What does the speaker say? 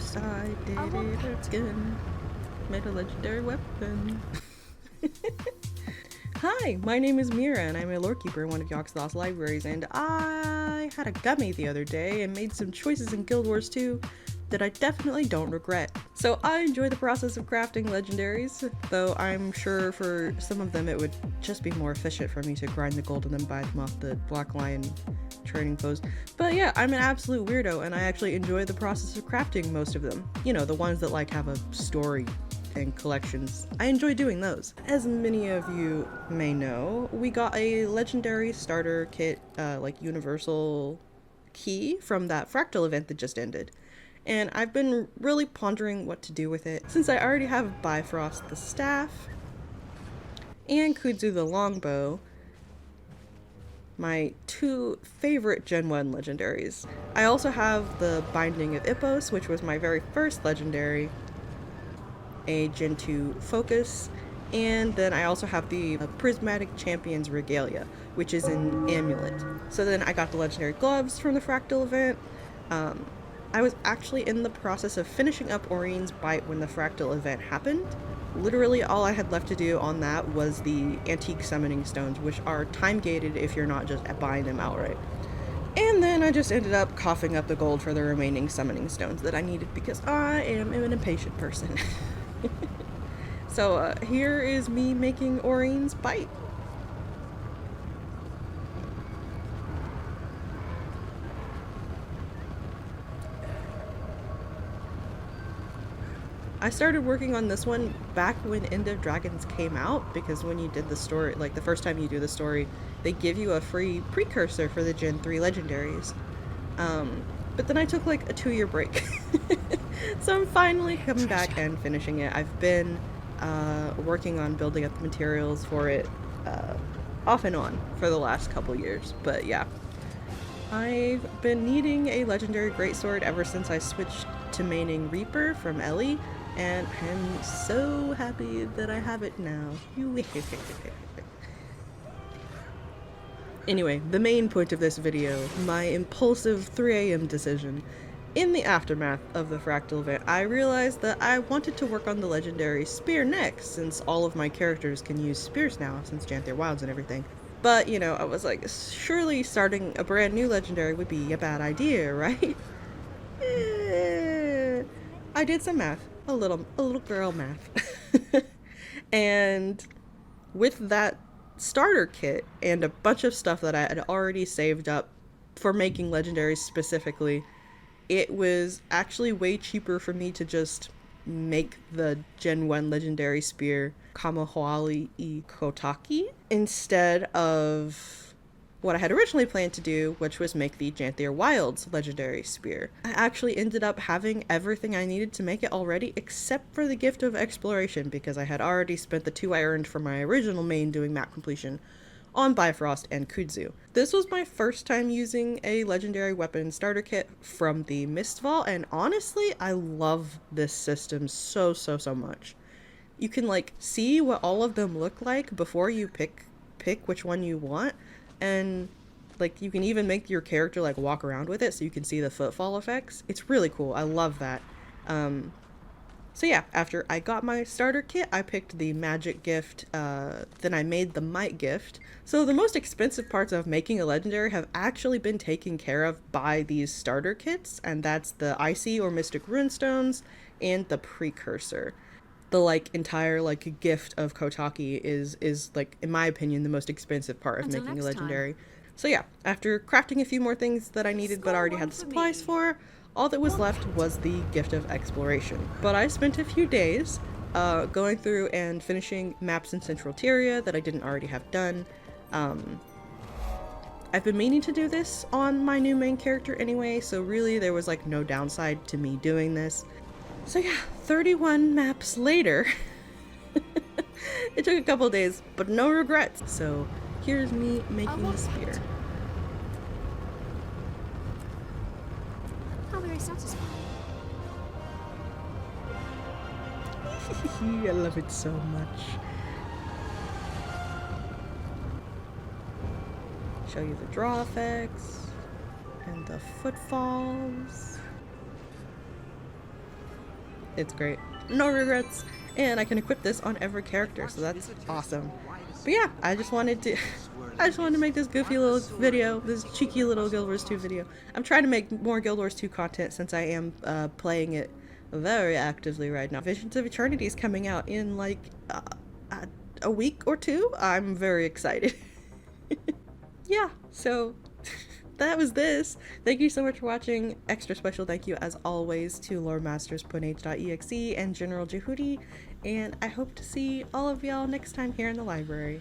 Oops, I did it again. Made a legendary weapon. Hi, my name is Meerah and I'm a Lorekeeper in one of Yogg-Sothoth's libraries, and I had a gummy the other day and made some choices in Guild Wars 2 that I definitely don't regret. So I enjoy the process of crafting legendaries, though I'm sure for some of them it would just be more efficient for me to grind the gold and then buy them off the Black Lion trading post. But yeah, I'm an absolute weirdo and I actually enjoy the process of crafting most of them. You know, the ones that like have a story and collections. I enjoy doing those. As many of you may know, we got a legendary starter kit, like universal key from that fractal event that just ended. And I've been really pondering what to do with it, since I already have Bifrost the staff, and Kudzu the longbow, my two favorite Gen 1 legendaries. I also have the Binding of Ippos, which was my very first legendary, a Gen 2 focus, and then I also have the Prismatic Champion's Regalia, which is an amulet. So then I got the legendary gloves from the fractal event. I was actually in the process of finishing up Orion's Bite when the fractal event happened. Literally all I had left to do on that was the antique summoning stones, which are time gated if you're not just buying them outright. And then I just ended up coughing up the gold for the remaining summoning stones that I needed because I am an impatient person. So here is me making Orion's Bite. I started working on this one back when End of Dragons came out, because when you did the story, like the first time you do the story, they give you a free precursor for the Gen 3 legendaries. But then I took like a 2-year break. So I'm finally coming back and finishing it. I've been working on building up the materials for it off and on for the last couple years, but yeah. I've been needing a legendary greatsword ever since I switched to maining Reaper from Ellie, and I'm so happy that I have it now. Anyway, the main point of this video, my impulsive 3 AM decision. In the aftermath of the fractal event, I realized that I wanted to work on the legendary spear next, since all of my characters can use spears now, since Janthir Wilds and everything. But, you know, I was like, surely starting a brand new legendary would be a bad idea, right? I did some math. A little girl math. And with that starter kit and a bunch of stuff that I had already saved up for making legendaries specifically, it was actually way cheaper for me to just make the Gen 1 legendary spear Kamohoali I Kotaki instead of what I had originally planned to do, which was make the Janthir Wilds legendary spear. I actually ended up having everything I needed to make it already, except for the Gift of Exploration, because I had already spent the 2 I earned from my original main doing map completion on Bifrost and Kudzu. This was my first time using a legendary weapon starter kit from the Mist Vault, and honestly, I love this system so much. You can like see what all of them look like before you pick which one you want, and like you can even make your character like walk around with it so you can see the footfall effects. It's really cool. I love that. So yeah, after I got my starter kit, I picked the magic gift, then I made the might gift. So the most expensive parts of making a legendary have actually been taken care of by these starter kits, and that's the icy or mystic runestones and the precursor. The like entire like gift of Kotaki is like, in my opinion, the most expensive part of Until making a next legendary. So yeah, after crafting a few more things that I needed but already had the supplies for, all that was left was the Gift of Exploration. But I spent a few days going through and finishing maps in Central Tyria that I didn't already have done. I've been meaning to do this on my new main character anyway, so really there was like no downside to me doing this. So yeah, 31 maps later. It took a couple days, but no regrets. So here's me making the spear. How very satisfying. I love it so much. Show you the draw effects and the footfalls. It's great. No regrets. And I can equip this on every character, so that's awesome. But yeah, I just wanted to I just wanted to make this goofy little video, this cheeky little Guild Wars 2 video. I'm trying to make more Guild Wars 2 content since I am playing it very actively right now. Visions of Eternity is coming out in like a week or two. I'm very excited. Yeah, so that was this. Thank you so much for watching. Extra special thank you as always to Loremasters, PwNaGeDOTexe, and General Jehuty. And I hope to see all of y'all next time here in the library.